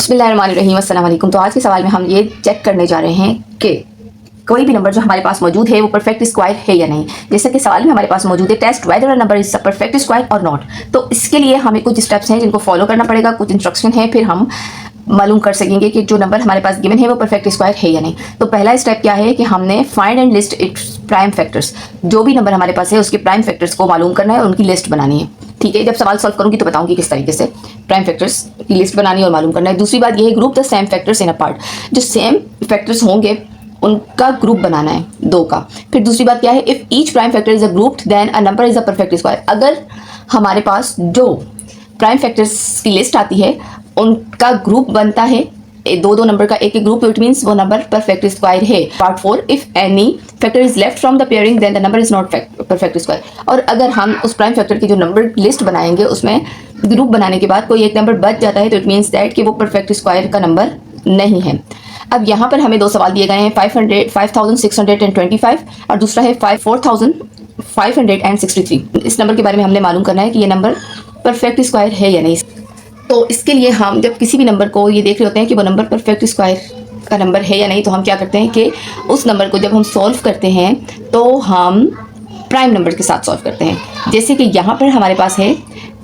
बिस्मिल्लाहिर्रहमानिर्रहीम, अस्सलाम वालेकुम। तो आज के सवाल में हम ये चेक करने जा रहे हैं कि कोई भी नंबर जो हमारे पास मौजूद है वो परफेक्ट स्क्वायर है या नहीं। जैसे कि सवाल में हमारे पास मौजूद है test whether a number is a perfect square और नॉट। तो इसके लिए हमें कुछ स्टेप्स हैं जिनको फॉलो करना पड़ेगा, कुछ इंस्ट्रक्शन है, फिर हम मालूम कर सकेंगे कि जो नंबर हमारे पास गिवन है वो परफेक्ट स्क्वायर है या नहीं। तो पहला स्टेप क्या है कि हमने find and list its prime factors. जो भी नंबर हमारे पास है उसके प्राइम फैक्टर्स को मालूम करना है और उनकी लिस्ट बनानी है। ठीक है, जब सवाल सॉल्व करूंगी तो बताऊंगी किस तरीके से प्राइम फैक्टर्स की लिस्ट बनानी और मालूम करना है। दूसरी बात यह है group the same factors in a part. जो सेम फैक्टर्स होंगे उनका ग्रुप बनाना है दो का। फिर दूसरी बात क्या है, if each prime factor is a grouped then a number is a perfect square. अगर हमारे पास जो प्राइम फैक्टर्स की लिस्ट आती है उनका ग्रुप बनता है, दो दो नंबर का एक एक ग्रुप, इट मींस वो नंबर परफेक्ट स्क्वायर है। Part 4, if any factor is left from the pairing then the number is not perfect square. और अगर हम उस प्राइम फैक्टर की जो नंबर लिस्ट बनाएंगे उसमें ग्रुप बनाने के बाद कोई एक नंबर बच जाता है तो इट मींस दैट कि वो परफेक्ट स्क्वायर का नंबर नहीं है। अब यहाँ पर हमें दो सवाल दिए गए हैं, 5625 और दूसरा है 4563। इस नंबर के बारे में हमने मालूम करना है कि ये नंबर परफेक्ट स्क्वायर है या नहीं। तो इसके लिए हम जब किसी भी नंबर को ये देख रहे होते हैं कि वो नंबर परफेक्ट स्क्वायर का नंबर है या नहीं, तो हम क्या करते हैं कि उस नंबर को जब हम सॉल्व करते हैं तो हम प्राइम नंबर के साथ सॉल्व करते हैं। जैसे कि यहाँ पर हमारे पास है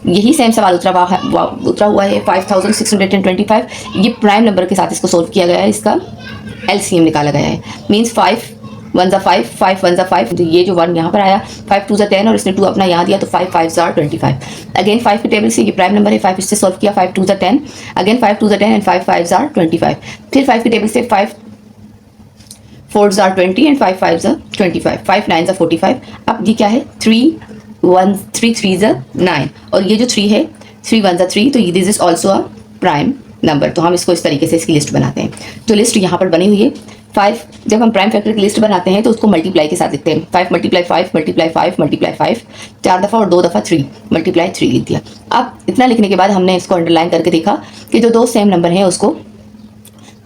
यही सेम सवाल उतरा हुआ है 5625। ये प्राइम नंबर के साथ इसको सोल्व किया गया है, इसका एलसीएम निकाला गया है। मीन्स 5 1 ज़ा 5, 5 1 ज़ा 5, तो ये जो 1 यहाँ पर आया, 5 2 ज़ा 10 और इसने 2 अपना यहाँ दिया तो 5 5 ज़ा 25। अगेन 5 की टेबल से ये प्राइम नंबर है, 5 इससे सॉल्व किया, 5 2 ज़ा 10, अगेन 5 2 ज़ा 10 एंड 5 5 ज़ा 25। फिर 5 की टेबल से 5 4 ज़ा 20 एंड 5 5 ज़ा 25, 5 9 ज़ा 45। अब ये क्या है 3 3 ज़ा 9 और ये जो 3 है 3 1 ज़ा 3, तो this is also a prime number. तो हम इसको इस तरीके से इसकी लिस्ट बनाते हैं। तो लिस्ट यहाँ पर बनी हुई है 5। जब हम प्राइम फैक्टर की लिस्ट बनाते हैं तो उसको मल्टीप्लाई के साथ लिखते हैं। 5 मल्टीप्लाई 5 मल्टीप्लाई 5 मल्टीप्लाई 5, 4 दफ़ा और 2 दफ़ा 3 मल्टीप्लाई 3 लिख दिया। अब इतना लिखने के बाद हमने इसको अंडरलाइन करके देखा कि जो दो सेम नंबर हैं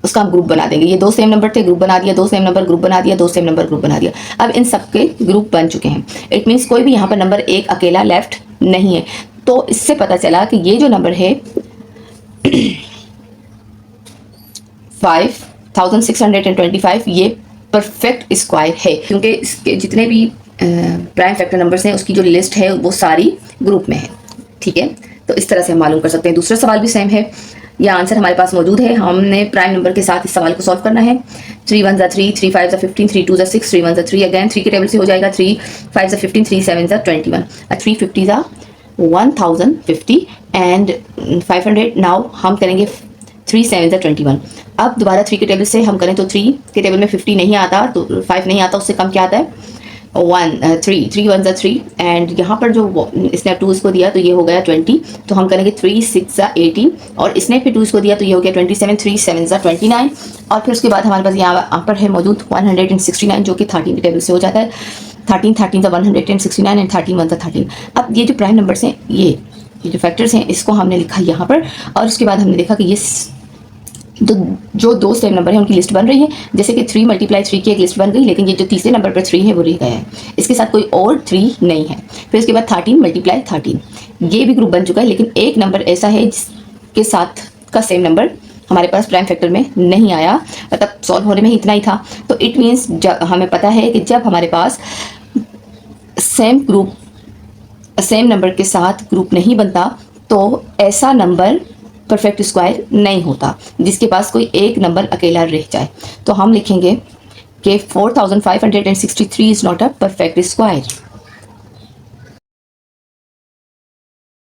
उसका हम ग्रुप बना देंगे। ये दो सेम नंबर थे, ग्रुप बना दिया, दो सेम नंबर ग्रुप बना दिया, दो सेम नंबर ग्रुप बना दिया। अब इन सबके ग्रुप बन चुके हैं। इट मीन्स कोई भी यहाँ पर नंबर एक अकेला लेफ्ट नहीं है। तो इससे पता चला कि ये जो नंबर है 5625 ये परफेक्ट स्क्वायर है, क्योंकि इसके जितने भी प्राइम फैक्टर नंबर्स हैं उसकी जो लिस्ट है वो सारी ग्रुप में है। ठीक है, तो इस तरह से हम मालूम कर सकते हैं। दूसरा सवाल भी सेम है, यह आंसर हमारे पास मौजूद है। हमने प्राइम नंबर के साथ इस सवाल को सॉल्व करना है। 3 1 ज़ा 3, 3 5 ज़ा 15, 3 2 ज़ा 6, 3 1 ज़ा 3, अगेन 3 की टेबल से हो जाएगा 3 5 ज़ा 15, 3 7 ज़ा 21, 3 50 ज़ा 1050 एंड 500। नाउ हम करेंगे 3 7 ज़ा 21। अब दोबारा 3 के टेबल से हम करें तो 3 के टेबल में 50 नहीं आता, तो 5 नहीं आता, उससे कम क्या आता है 3 3 1 ज़ा 3 एंड यहाँ पर जो इसने 2 इसको दिया तो ये हो गया 20। तो हम करेंगे 3 6 ज़ा 18 और इसने फिर 2 इसको दिया तो ये हो गया 27, 3 7 ज़ा 29 और फिर उसके बाद हमारे पास यहाँ पर है मौजूद 169 जो कि 13 की टेबल से हो जाता है। 13 13 ज़ा 169 एंड 13 1 ज़ा 13। अब ये जो प्राइम नंबर्स हैं ये जो फैक्टर्स हैं इसको हमने लिखा यहाँ पर और उसके बाद हमने देखा कि ये जो दो सेम नंबर है उनकी लिस्ट बन रही है। जैसे कि 3 मल्टीप्लाई 3 की एक लिस्ट बन गई, लेकिन ये जो तीसरे नंबर पर 3 है वो रह गया है, इसके साथ कोई और 3 नहीं है। फिर उसके बाद 13 मल्टीप्लाई 13 ये भी ग्रुप बन चुका है, लेकिन एक नंबर ऐसा है जिसके साथ का सेम नंबर हमारे पास प्राइम फैक्टर में नहीं आया, मतलब सॉल्व होने में ही इतना ही था। तो इट मीन्स हमें पता है कि जब हमारे पास सेम नंबर के साथ ग्रुप नहीं बनता तो ऐसा नंबर परफेक्ट स्क्वायर नहीं होता जिसके पास कोई एक नंबर अकेला रह जाए। तो हम लिखेंगे कि 4563 is not a perfect square.